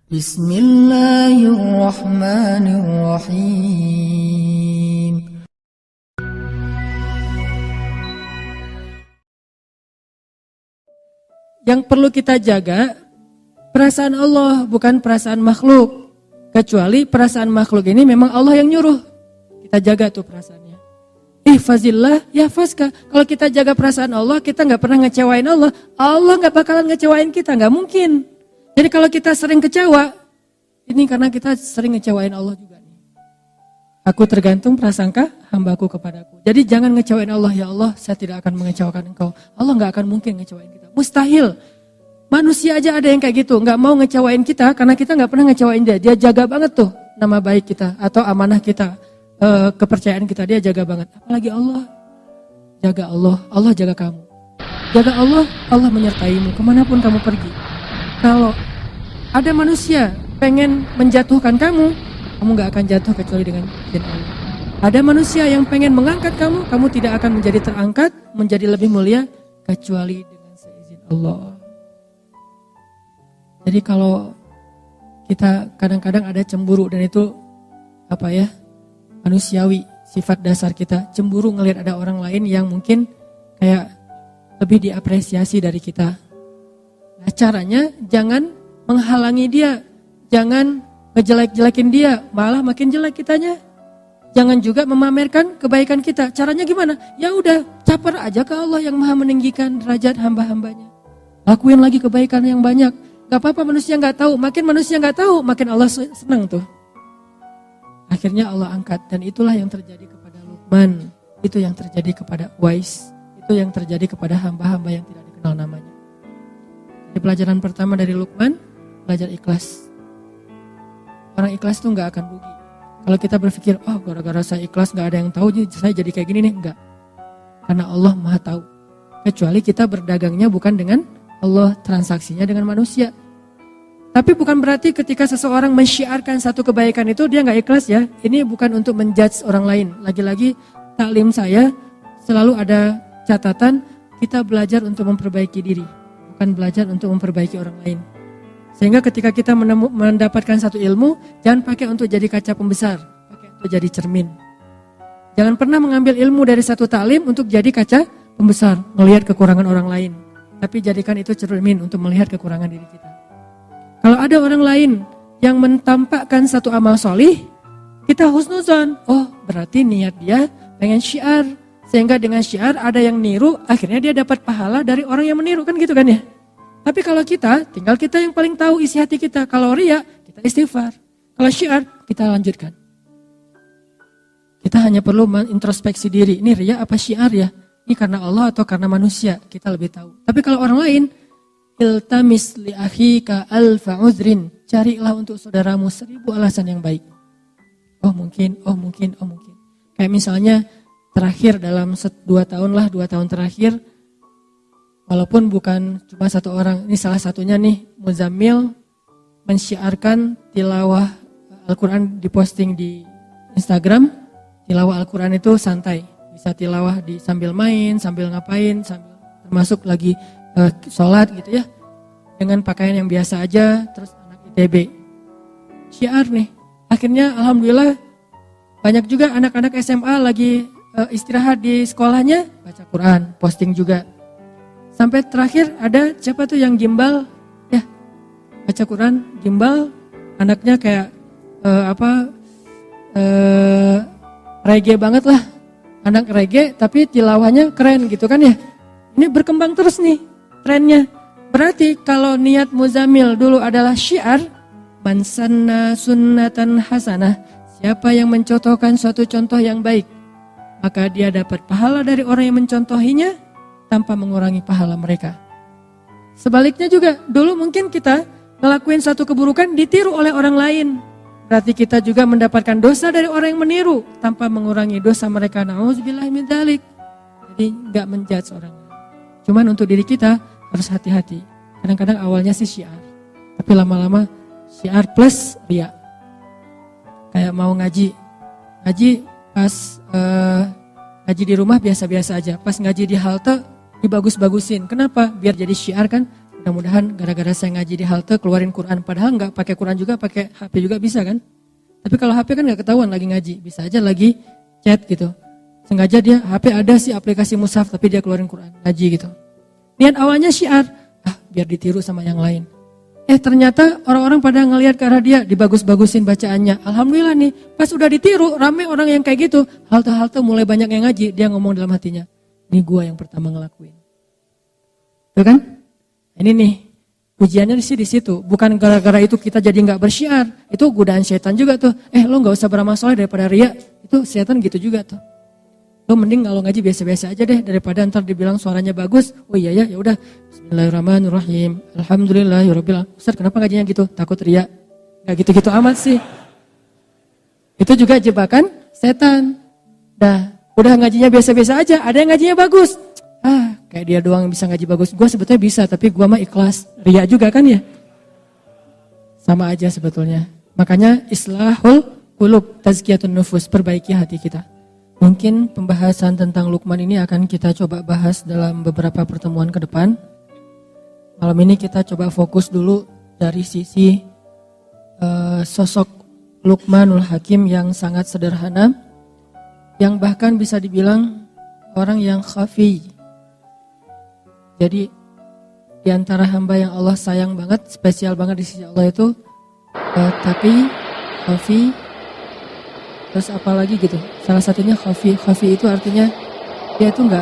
Bismillahirrahmanirrahim. Yang perlu kita jaga perasaan Allah, bukan perasaan makhluk. Kecuali perasaan makhluk ini memang Allah yang nyuruh. Kita jaga tuh perasaannya. Ihfazillah yahfazka. Kalau kita jaga perasaan Allah, kita gak pernah ngecewain Allah. Allah gak bakalan ngecewain kita, gak mungkin. Jadi kalau kita sering kecewa, ini karena kita sering ngecewain Allah juga nih. Aku tergantung prasangka hambaku kepadaku. Jadi jangan ngecewain Allah, ya Allah saya tidak akan mengecewakan engkau. Allah gak akan mungkin ngecewain kita. Mustahil. Manusia aja ada yang kayak gitu, gak mau ngecewain kita karena kita gak pernah ngecewain dia. Dia jaga banget tuh nama baik kita atau amanah kita, kepercayaan kita, dia jaga banget. Apalagi Allah. Jaga Allah, Allah jaga kamu. Jaga Allah, Allah menyertaimu kemanapun kamu pergi. Kalau ada manusia pengen menjatuhkan kamu, kamu gak akan jatuh kecuali dengan izin Allah. Ada manusia yang pengen mengangkat kamu, kamu tidak akan menjadi terangkat, menjadi lebih mulia kecuali dengan seizin Allah. Jadi kalau kita kadang-kadang ada cemburu dan itu manusiawi, sifat dasar kita. Cemburu ngelihat ada orang lain yang mungkin kayak lebih diapresiasi dari kita. Nah caranya jangan menghalangi dia, jangan ngejelek-jelekin dia, malah makin jelek kitanya. Jangan juga memamerkan kebaikan kita. Caranya gimana? Ya udah, caper aja ke Allah yang maha meninggikan derajat hamba-hambanya. Lakuin lagi kebaikan yang banyak. Gak apa-apa manusia gak tahu, makin manusia gak tahu, makin Allah senang tuh. Akhirnya Allah angkat, dan itulah yang terjadi kepada Luqman. Itu yang terjadi kepada Uwais. Itu yang terjadi kepada hamba-hamba yang tidak dikenal namanya. Jadi pelajaran pertama dari Luqman, belajar ikhlas. Orang ikhlas tuh gak akan rugi. Kalau kita berpikir, oh gara-gara saya ikhlas gak ada yang tahu, saya jadi kayak gini nih. Enggak. Karena Allah maha tahu. Kecuali kita berdagangnya bukan dengan Allah, transaksinya dengan manusia. Tapi bukan berarti ketika seseorang mensyiarkan satu kebaikan itu dia gak ikhlas ya. Ini bukan untuk menjudge orang lain. Lagi-lagi taklim saya selalu ada catatan, kita belajar untuk memperbaiki diri, bukan belajar untuk memperbaiki orang lain. Sehingga ketika kita mendapatkan satu ilmu, jangan pakai untuk jadi kaca pembesar, pakai untuk jadi cermin. Jangan pernah mengambil ilmu dari satu taklim untuk jadi kaca pembesar, melihat kekurangan orang lain. Tapi jadikan itu cermin untuk melihat kekurangan diri kita. Kalau ada orang lain yang mentampakkan satu amal solih, kita husnuzon. Oh berarti niat dia pengen syiar. Sehingga dengan syiar ada yang niru, akhirnya dia dapat pahala dari orang yang meniru. Kan gitu kan ya. Tapi kalau kita, tinggal kita yang paling tahu isi hati kita. Kalau riya, kita istighfar. Kalau syiar, kita lanjutkan. Kita hanya perlu mengintrospeksi diri. Ini riya apa syiar ya? Ini karena Allah atau karena manusia, kita lebih tahu. Tapi kalau orang lain, iltamis li akhika alfa uzrin. Carilah untuk saudaramu 1000 alasan yang baik. Oh mungkin. Kayak misalnya terakhir dalam 2 tahun terakhir, walaupun bukan cuma satu orang, ini salah satunya nih, Muzammil mensyiarkan tilawah Al-Quran diposting di Instagram. Tilawah Al-Quran itu santai. Bisa tilawah sambil main, sambil ngapain, termasuk lagi sholat gitu ya. Dengan pakaian yang biasa aja, terus anak ITB. Syiar nih. Akhirnya alhamdulillah banyak juga anak-anak SMA lagi istirahat di sekolahnya, baca Quran, posting juga. Sampai terakhir ada siapa tuh yang gimbal, ya baca Quran, gimbal, anaknya kayak reggae banget lah. Anak reggae tapi tilawahnya keren gitu kan ya. Ini berkembang terus nih trennya. Berarti kalau niat Muzammil dulu adalah syiar, man sanna sunnatan hasanah, siapa yang mencontohkan suatu contoh yang baik, maka dia dapat pahala dari orang yang mencontohinya tanpa mengurangi pahala mereka. Sebaliknya juga, dulu mungkin kita ngelakuin suatu keburukan ditiru oleh orang lain. Berarti kita juga mendapatkan dosa dari orang yang meniru tanpa mengurangi dosa mereka. Na'udzubillahi min dzalik. Jadi enggak menjudge orang. Cuman untuk diri kita harus hati-hati. Kadang-kadang awalnya sih syiar, tapi lama-lama syiar plus riya. Kayak mau ngaji pas ngaji di rumah biasa-biasa aja. Pas ngaji di halte dibagus-bagusin. Kenapa? Biar jadi syiar kan. mudah-mudahan gara-gara saya ngaji di halte keluarin Quran. Padahal nggak pakai Quran juga, pakai HP juga bisa kan. Tapi kalau HP kan nggak ketahuan lagi ngaji, bisa aja lagi chat gitu. Sengaja dia HP ada sih aplikasi mushaf tapi dia keluarin Quran, ngaji gitu. Niat awalnya syiar, biar ditiru sama yang lain. Ternyata orang-orang pada ngelihat ke arah dia, dibagus-bagusin bacaannya. Alhamdulillah nih, pas udah ditiru, rame orang yang kayak gitu. Halte-halte mulai banyak yang ngaji, dia ngomong dalam hatinya, ini gua yang pertama ngelakuin. Tuh kan? Ini nih, ujiannya di situ. Bukan gara-gara itu kita jadi nggak bersyiar. Itu godaan setan juga tuh. Lo nggak usah beramal soleh daripada riya. Itu setan gitu juga tuh. Lo mending kalau ngaji biasa-biasa aja deh daripada ntar dibilang suaranya bagus. Oh iya ya udah. Bismillahirrahmanirrahim. Alhamdulillahirabbil alamin. Ustaz, kenapa ngajinya gitu? Takut riya. Enggak gitu-gitu amat sih. Itu juga jebakan setan. Udah ngajinya biasa-biasa aja, ada yang ngajinya bagus. Kayak dia doang yang bisa ngaji bagus. Gua sebetulnya bisa, tapi gua mah ikhlas. Riya juga kan ya? Sama aja sebetulnya. Makanya islahul qulub, tazkiyatun nufus, perbaiki hati kita. Mungkin pembahasan tentang Luqman ini akan kita coba bahas dalam beberapa pertemuan ke depan. Malam ini kita coba fokus dulu dari sisi sosok Luqmanul Hakim yang sangat sederhana, yang bahkan bisa dibilang orang yang khafi. Jadi di antara hamba yang Allah sayang banget, spesial banget di sisi Allah itu taqi, khafi, terus apa lagi gitu. Salah satunya khafi. Khafi itu artinya dia itu nggak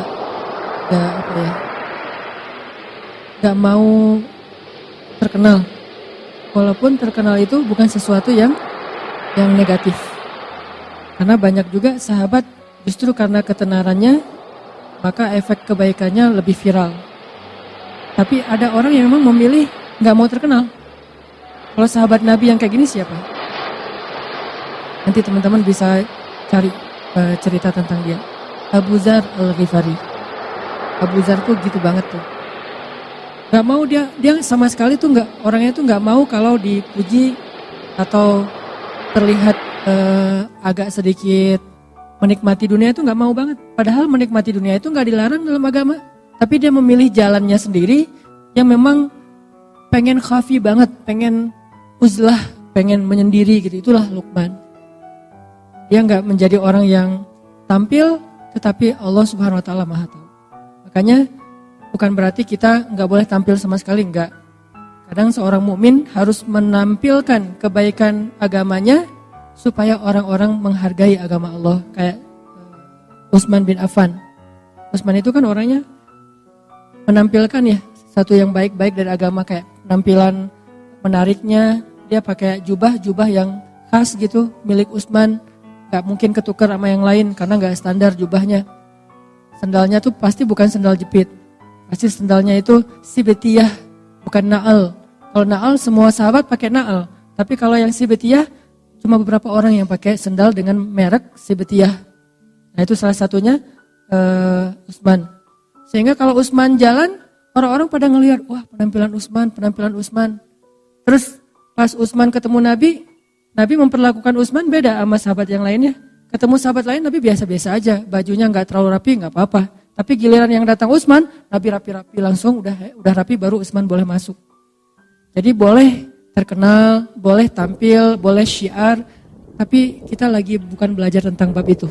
mau terkenal. Walaupun terkenal itu bukan sesuatu yang negatif. Karena banyak juga sahabat justru karena ketenarannya maka efek kebaikannya lebih viral. Tapi ada orang yang memang memilih nggak mau terkenal. Kalau sahabat Nabi yang kayak gini siapa? Nanti teman-teman bisa cari cerita tentang dia. Abu Dzar Al-Ghifari. Abu Dzar tuh gitu banget tuh. Gak mau dia sama sekali tuh orangnya tuh nggak mau kalau dipuji atau terlihat agak sedikit menikmati dunia itu nggak mau banget. Padahal menikmati dunia itu nggak dilarang dalam agama. Tapi dia memilih jalannya sendiri yang memang pengen khafi banget, pengen uzlah, pengen menyendiri gitu. Itulah Luqman. Dia nggak menjadi orang yang tampil, tetapi Allah Subhanahu Wa Taala Maha Tahu. Makanya bukan berarti kita nggak boleh tampil sama sekali, nggak. Kadang seorang mukmin harus menampilkan kebaikan agamanya supaya orang-orang menghargai agama Allah. Kayak Utsman bin Affan. Utsman itu kan orangnya menampilkan ya satu yang baik-baik dari agama, kayak penampilan menariknya, dia pakai jubah yang khas gitu milik Utsman, gak mungkin ketukar sama yang lain karena gak standar jubahnya. Sendalnya tuh pasti bukan sendal jepit, pasti sendalnya itu sibetiyah, bukan na'al. Kalau na'al semua sahabat pakai na'al, tapi kalau yang sibetiyah cuma beberapa orang yang pakai sendal dengan merek sibetiyah. Nah itu salah satunya Utsman. Sehingga kalau Utsman jalan, orang-orang pada ngelihat, wah penampilan Utsman. Terus pas Utsman ketemu Nabi memperlakukan Utsman beda sama sahabat yang lainnya. Ketemu sahabat lain Nabi biasa-biasa aja, bajunya nggak terlalu rapi, nggak apa-apa. Tapi giliran yang datang Utsman, Nabi rapi-rapi langsung, udah rapi baru Utsman boleh masuk. Jadi boleh terkenal, boleh tampil, boleh syiar, tapi kita lagi bukan belajar tentang bab itu.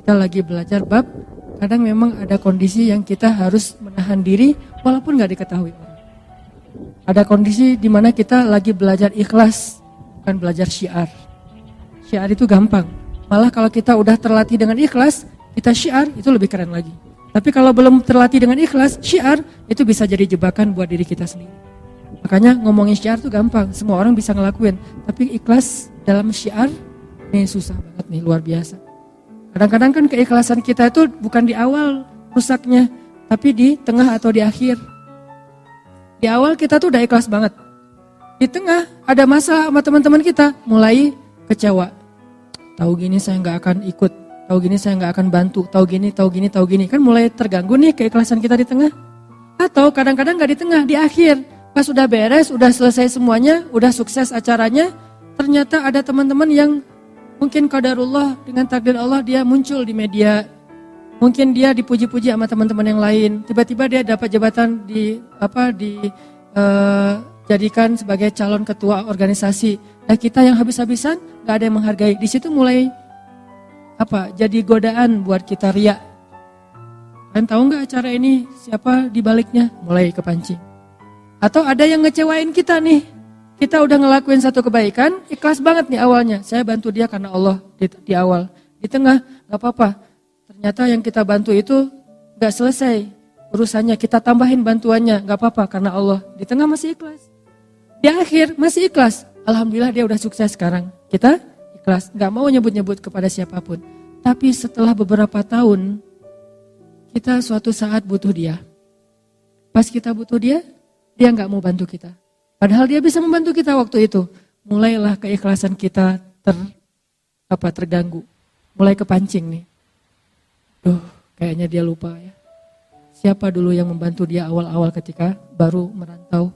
Kita lagi belajar bab kadang memang ada kondisi yang kita harus menahan diri walaupun gak diketahui orang. Ada kondisi di mana kita lagi belajar ikhlas, bukan belajar syiar. Syiar itu gampang. Malah kalau kita udah terlatih dengan ikhlas, kita syiar itu lebih keren lagi. Tapi kalau belum terlatih dengan ikhlas, syiar itu bisa jadi jebakan buat diri kita sendiri. Makanya ngomongin syiar itu gampang, semua orang bisa ngelakuin. Tapi ikhlas dalam syiar ini susah banget nih, luar biasa. Kadang-kadang kan keikhlasan kita itu bukan di awal rusaknya, tapi di tengah atau di akhir. Di awal kita tuh udah ikhlas banget. Di tengah ada masalah sama teman-teman kita, mulai kecewa. Tahu gini saya nggak akan ikut, tahu gini saya nggak akan bantu, tahu gini. Kan mulai terganggu nih keikhlasan kita di tengah. Atau kadang-kadang nggak di tengah, di akhir. Pas udah beres, udah selesai semuanya, udah sukses acaranya, ternyata ada teman-teman yang mungkin qadarullah dengan takdir Allah dia muncul di media. Mungkin dia dipuji-puji sama teman-teman yang lain. Tiba-tiba dia dapat jabatan di jadikan sebagai calon ketua organisasi. Nah kita yang habis-habisan gak ada yang menghargai. Di situ mulai jadi godaan buat kita riya. Kalian tahu gak acara ini siapa di baliknya? Mulai kepancing. Atau ada yang ngecewain kita nih. Kita udah ngelakuin satu kebaikan, ikhlas banget nih awalnya. Saya bantu dia karena Allah di awal. Di tengah gak apa-apa. Ternyata yang kita bantu itu gak selesai urusannya. Kita tambahin bantuannya, gak apa-apa karena Allah. Di tengah masih ikhlas. Di akhir masih ikhlas. Alhamdulillah dia udah sukses sekarang. Kita ikhlas, gak mau nyebut-nyebut kepada siapapun. Tapi setelah beberapa tahun, kita suatu saat butuh dia. Pas kita butuh dia gak mau bantu kita. Padahal dia bisa membantu kita waktu itu. Mulailah keikhlasan kita terganggu. Mulai kepancing nih. Kayaknya dia lupa ya. Siapa dulu yang membantu dia awal-awal ketika baru merantau.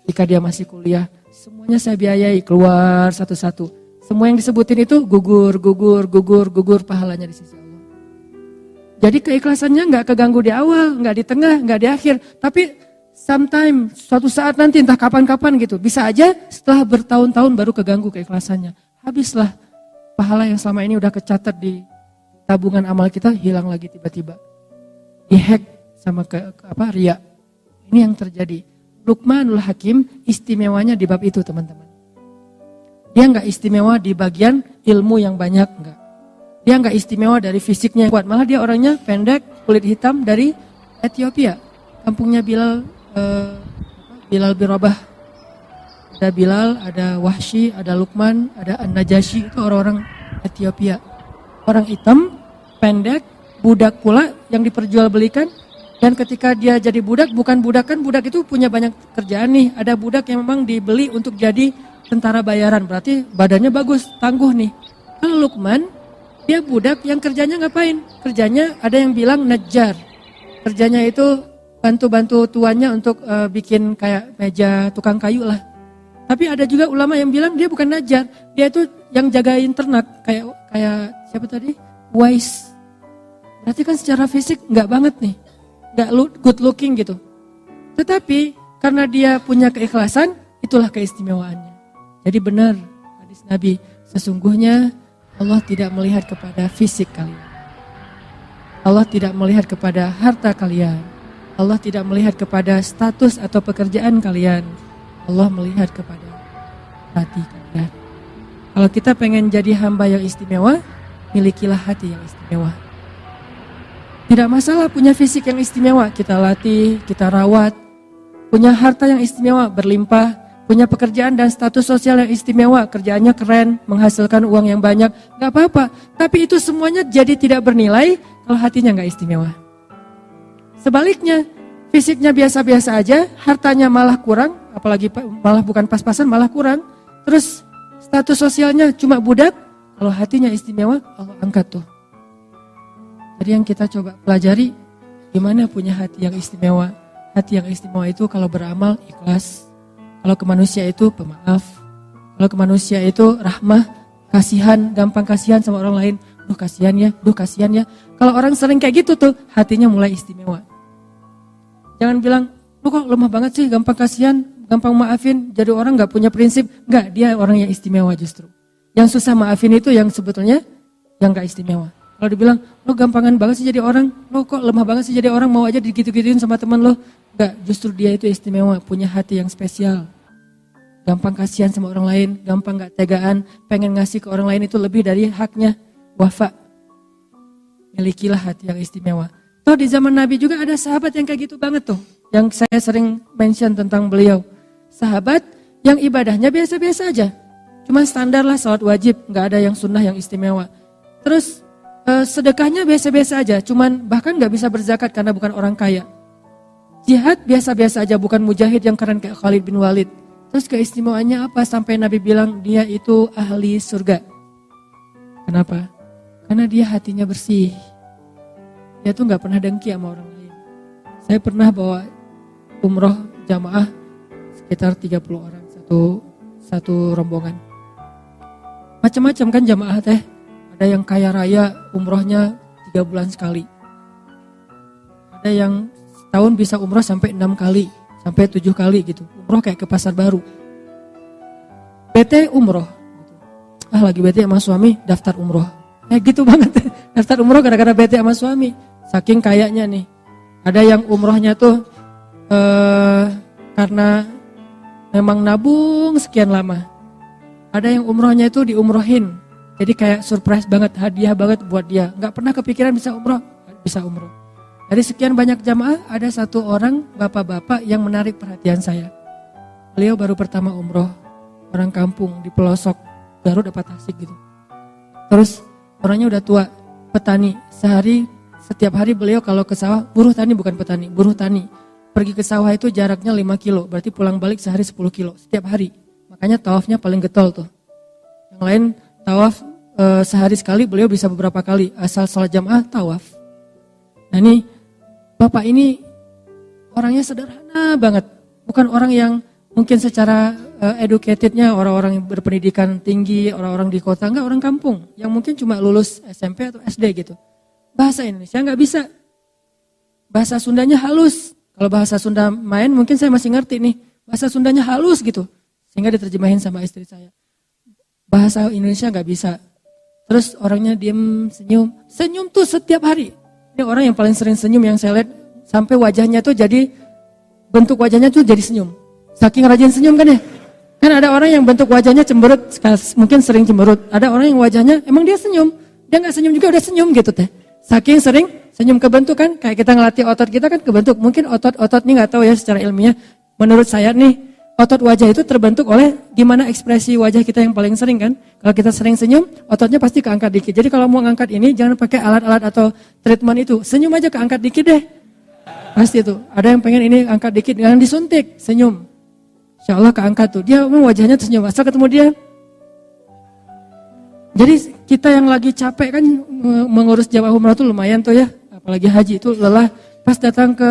Ketika dia masih kuliah, semuanya saya biayai keluar satu-satu. Semua yang disebutin itu gugur pahalanya di sisi Allah. Jadi keikhlasannya gak keganggu di awal, gak di tengah, gak di akhir. Tapi sometime, suatu saat nanti entah kapan-kapan gitu. Bisa aja setelah bertahun-tahun baru keganggu keikhlasannya. Habislah pahala yang selama ini udah kecatat di tabungan amal kita, hilang lagi tiba-tiba. Dihack sama riya. Ini yang terjadi. Luqmanul Hakim istimewanya di bab itu teman-teman. Dia gak istimewa di bagian ilmu yang banyak, enggak. Dia gak istimewa dari fisiknya yang kuat. Malah dia orangnya pendek, kulit hitam dari Ethiopia. Kampungnya Bilal bin Rabah. Ada Bilal, ada Wahsy, ada Luqman, ada An-Najasyi. Itu orang-orang Ethiopia. Orang hitam, pendek, budak pula yang diperjualbelikan. Dan ketika dia jadi budak, bukan budak kan, budak itu punya banyak kerjaan nih. Ada budak yang memang dibeli untuk jadi tentara bayaran. Berarti badannya bagus, tangguh nih. Kalau Luqman, dia budak yang kerjanya ngapain? Kerjanya ada yang bilang najjar. Kerjanya itu bantu-bantu tuannya untuk bikin kayak meja tukang kayu lah. Tapi ada juga ulama yang bilang dia bukan najjar. Dia itu yang jagain ternak. Kayak siapa tadi? Wais. Berarti kan secara fisik enggak banget nih. Gak good looking gitu. Tetapi karena dia punya keikhlasan, itulah keistimewaannya. Jadi benar hadis Nabi, sesungguhnya Allah tidak melihat kepada fisik kalian. Allah tidak melihat kepada harta kalian. Allah tidak melihat kepada status atau pekerjaan kalian. Allah melihat kepada hati kalian. Kalau kita pengen jadi hamba yang istimewa, milikilah hati yang istimewa. Tidak masalah punya fisik yang istimewa, kita latih, kita rawat. Punya harta yang istimewa, berlimpah. Punya pekerjaan dan status sosial yang istimewa, kerjaannya keren, menghasilkan uang yang banyak. Gak apa-apa, tapi itu semuanya jadi tidak bernilai kalau hatinya gak istimewa. Sebaliknya, fisiknya biasa-biasa aja, hartanya malah kurang, apalagi malah bukan pas-pasan, malah kurang. Terus status sosialnya cuma budak, kalau hatinya istimewa, Allah angkat tuh. Jadi yang kita coba pelajari, gimana punya hati yang istimewa. Hati yang istimewa itu kalau beramal ikhlas. Kalau ke manusia itu pemaaf. Kalau ke manusia itu rahmah, kasihan, gampang kasihan sama orang lain. Duh kasihan ya. Kalau orang sering kayak gitu tuh, hatinya mulai istimewa. Jangan bilang, lu kok lemah banget sih, gampang kasihan, gampang maafin. Jadi orang gak punya prinsip. Enggak, dia orang yang istimewa justru. Yang susah maafin itu yang sebetulnya yang gak istimewa. Kalau dibilang, lo gampangan banget sih jadi orang, lo kok lemah banget sih jadi orang, mau aja digitu-gituin sama teman lo. Enggak, justru dia itu istimewa, punya hati yang spesial. Gampang kasihan sama orang lain, gampang gak tegaan, pengen ngasih ke orang lain itu lebih dari haknya. Wafa, milikilah hati yang istimewa. Toh di zaman Nabi juga ada sahabat yang kayak gitu banget tuh. Yang saya sering mention tentang beliau. Sahabat yang ibadahnya biasa-biasa aja. Cuma standar lah salat wajib, gak ada yang sunnah yang istimewa. Terus sedekahnya biasa-biasa aja, cuman bahkan gak bisa berzakat karena bukan orang kaya. Jihad biasa-biasa aja, bukan mujahid yang keren kayak Khalid bin Walid. Terus keistimewaannya apa? Sampai Nabi bilang dia itu ahli surga. Kenapa? Karena dia hatinya bersih. Dia tuh gak pernah dengki sama orang lain. Saya pernah bawa umroh jamaah sekitar 30 orang satu rombongan. Macam-macam kan jamaah teh. Ada yang kaya raya umrohnya 3 bulan sekali. Ada yang setahun bisa umroh sampai 6 kali. sampai 7 kali gitu. Umroh kayak ke pasar baru. Bete umroh. Lagi bete sama suami, daftar umroh. Gitu banget. Daftar umroh gara-gara bete sama suami. Saking kayaknya nih. Ada yang umrohnya tuh karena memang nabung sekian lama. Ada yang umrohnya itu diumrohin. Jadi kayak surprise banget, hadiah banget buat dia. Gak pernah kepikiran bisa umroh. Dari sekian banyak jamaah, ada satu orang bapak-bapak yang menarik perhatian saya. Beliau baru pertama umroh, orang kampung di pelosok Garut dapat Tasik gitu. Terus orangnya udah tua, petani. Setiap hari beliau kalau ke sawah, buruh tani bukan petani, buruh tani. Pergi ke sawah itu jaraknya 5 kilo, berarti pulang balik sehari 10 kilo setiap hari. Makanya tawafnya paling getol tuh. Yang lain tawaf sehari sekali, beliau bisa beberapa kali. Asal salat jamaah tawaf. Nah ini bapak ini orangnya sederhana banget. Bukan orang yang mungkin secara educatednya orang-orang yang berpendidikan tinggi, orang-orang di kota. Enggak, orang kampung. Yang mungkin cuma lulus SMP atau SD gitu. Bahasa Indonesia enggak bisa. Bahasa Sundanya halus. Kalau bahasa Sunda main mungkin saya masih ngerti nih. Bahasa Sundanya halus gitu. Sehingga diterjemahin sama istri saya. Bahasa Indonesia enggak bisa. Terus orangnya diem, senyum. Senyum tuh setiap hari. Ini orang yang paling sering senyum yang saya lihat. Sampai wajahnya tuh jadi, bentuk wajahnya tuh jadi senyum. Saking rajin senyum kan ya. Kan ada orang yang bentuk wajahnya cemberut, mungkin sering cemberut. Ada orang yang wajahnya emang dia senyum. Dia gak senyum juga udah senyum gitu teh. Saking sering senyum kebentuk kan. Kayak kita ngelatih otot kita kan kebentuk. Mungkin otot ini gak tahu ya secara ilmiah. Menurut saya nih, otot wajah itu terbentuk oleh gimana ekspresi wajah kita yang paling sering kan. Kalau kita sering senyum, ototnya pasti keangkat dikit. Jadi kalau mau ngangkat ini jangan pakai alat-alat atau treatment itu. Senyum aja keangkat dikit deh. Pasti tuh. Ada yang pengen ini angkat dikit, jangan disuntik, senyum. Insya Allah keangkat tuh. Dia wajahnya tuh senyum. Asal ketemu dia. Jadi kita yang lagi capek kan mengurus jamaah umrah tuh lumayan tuh ya. Apalagi haji itu lelah. Pas datang ke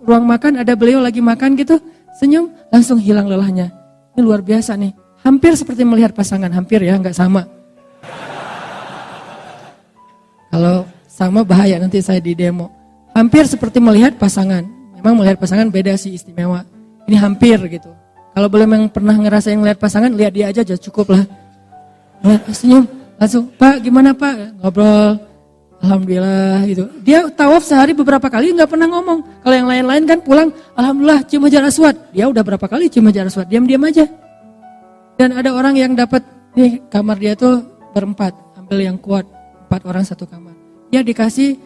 ruang makan ada beliau lagi makan gitu. Senyum langsung hilang lelahnya. Ini luar biasa nih. Hampir seperti melihat pasangan. Hampir ya, nggak sama. Kalau sama bahaya nanti saya di demo. Hampir seperti melihat pasangan. Memang melihat pasangan beda sih, istimewa. Ini hampir gitu. Kalau belum yang pernah ngerasain melihat pasangan, lihat dia aja cukup lah. Senyum, langsung, Pak gimana Pak? Ngobrol, Alhamdulillah gitu. Dia tawaf sehari beberapa kali nggak pernah ngomong. Kalau yang lain-lain kan pulang, Alhamdulillah cium hajar aswad. Dia udah berapa kali cium hajar aswad, diam-diam aja. Dan ada orang yang dapat, nih kamar dia tuh berempat, ambil yang kuat, 4 orang satu kamar. Dia dikasih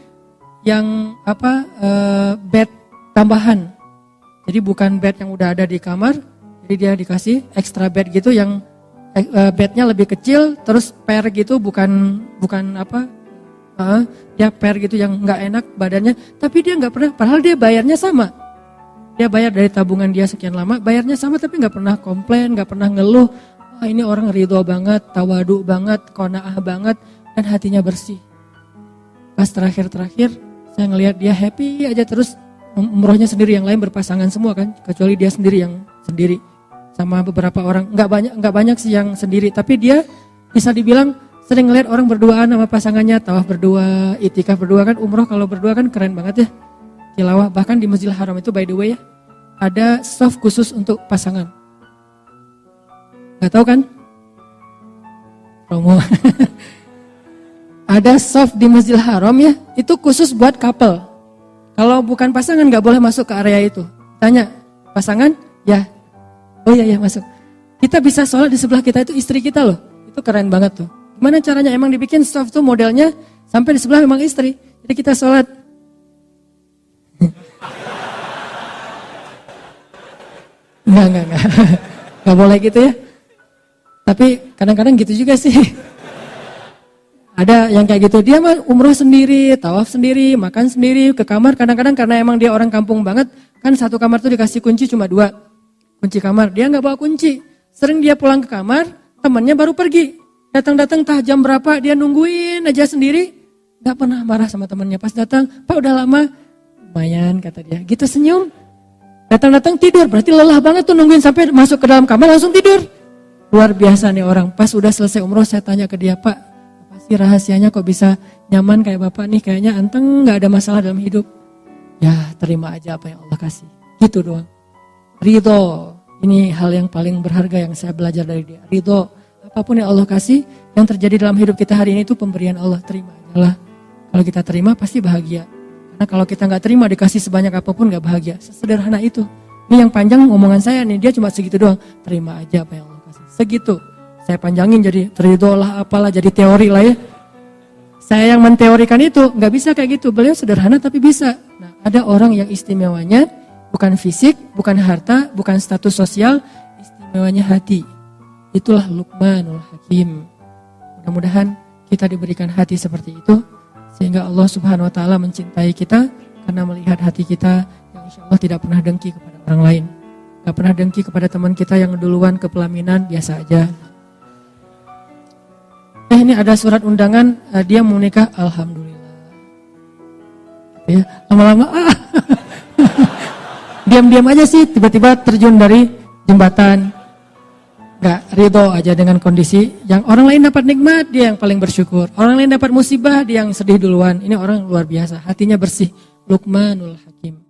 yang bed tambahan. Jadi bukan bed yang udah ada di kamar, jadi dia dikasih extra bed gitu yang bednya lebih kecil, terus pair gitu, bukan dia pair gitu yang nggak enak badannya, tapi dia nggak pernah, padahal dia bayarnya sama. Dia bayar dari tabungan dia sekian lama, bayarnya sama tapi nggak pernah komplain, nggak pernah ngeluh. Wah ini orang ridho banget, tawadu banget, qanaah banget, dan hatinya bersih. Pas terakhir saya ngelihat dia happy aja terus. Umrohnya sendiri, yang lain berpasangan semua kan, kecuali dia sendiri yang sendiri sama beberapa orang. Nggak banyak sih yang sendiri, tapi dia bisa dibilang sering ngelihat orang berduaan sama pasangannya, tawaf berdua, itikaf berdua kan. Umroh kalau berdua kan keren banget ya, tilawah. Bahkan di Masjidil Haram itu by the way ya, ada soft khusus untuk pasangan. Nggak tahu kan? Promo. Ada soft di Masjidil Haram ya, itu khusus buat couple. Kalau bukan pasangan nggak boleh masuk ke area itu. Tanya, pasangan? Ya. Oh iya masuk. Kita bisa sholat di sebelah kita itu istri kita loh. Itu keren banget tuh. Gimana caranya? Emang dibikin soft tuh modelnya sampai di sebelah memang istri. Jadi kita sholat. Enggak. Nggak boleh gitu ya. Tapi kadang-kadang gitu juga sih. Ada yang kayak gitu, dia mah umroh sendiri, tawaf sendiri, makan sendiri, ke kamar. Kadang-kadang karena emang dia orang kampung banget, kan satu kamar tuh dikasih kunci cuma 2. Kunci kamar, dia gak bawa kunci. Sering dia pulang ke kamar, temannya baru pergi. Datang-datang tah jam berapa, dia nungguin aja sendiri. Gak pernah marah sama temannya. Pas datang, Pak udah lama. Lumayan kata dia, gitu senyum. Datang-datang tidur, berarti lelah banget tuh nungguin sampai masuk ke dalam kamar langsung tidur. Luar biasa nih orang. Pas udah selesai umroh saya tanya ke dia, Pak, rahasianya kok bisa nyaman kayak Bapak nih, kayaknya anteng gak ada masalah dalam hidup. Ya terima aja apa yang Allah kasih, gitu doang. ridho. Ini hal yang paling berharga yang saya belajar dari dia. Ridho, apapun yang Allah kasih, yang terjadi dalam hidup kita hari ini itu pemberian Allah, terima aja lah. Kalau kita terima pasti bahagia. Karena kalau kita nggak terima dikasih sebanyak apapun nggak bahagia. Sesederhana itu. Ini yang panjang omongan saya nih, dia cuma segitu doang. Terima aja apa yang Allah kasih. Segitu. Saya panjangin jadi ridho lah, apalah, jadi teori lah ya. Saya yang menteorikan itu nggak bisa kayak gitu. Beliau sederhana tapi bisa. Nah, ada orang yang istimewanya bukan fisik, bukan harta, bukan status sosial, istimewanya hati. Itulah Luqmanul Hakim. Mudah-mudahan kita diberikan hati seperti itu, sehingga Allah Subhanahu Wa Taala mencintai kita karena melihat hati kita yang insya Allah tidak pernah dengki kepada orang lain, gak pernah dengki kepada teman kita yang duluan ke pelaminan, biasa aja. Ini ada surat undangan, dia mau nikah, alhamdulillah. Ya, lama-lama diam-diam aja sih, tiba-tiba terjun dari jembatan. Gak ridho aja dengan kondisi yang orang lain dapat nikmat, dia yang paling bersyukur. Orang lain dapat musibah, dia yang sedih duluan. Ini orang luar biasa, hatinya bersih. Luqmanul Hakim.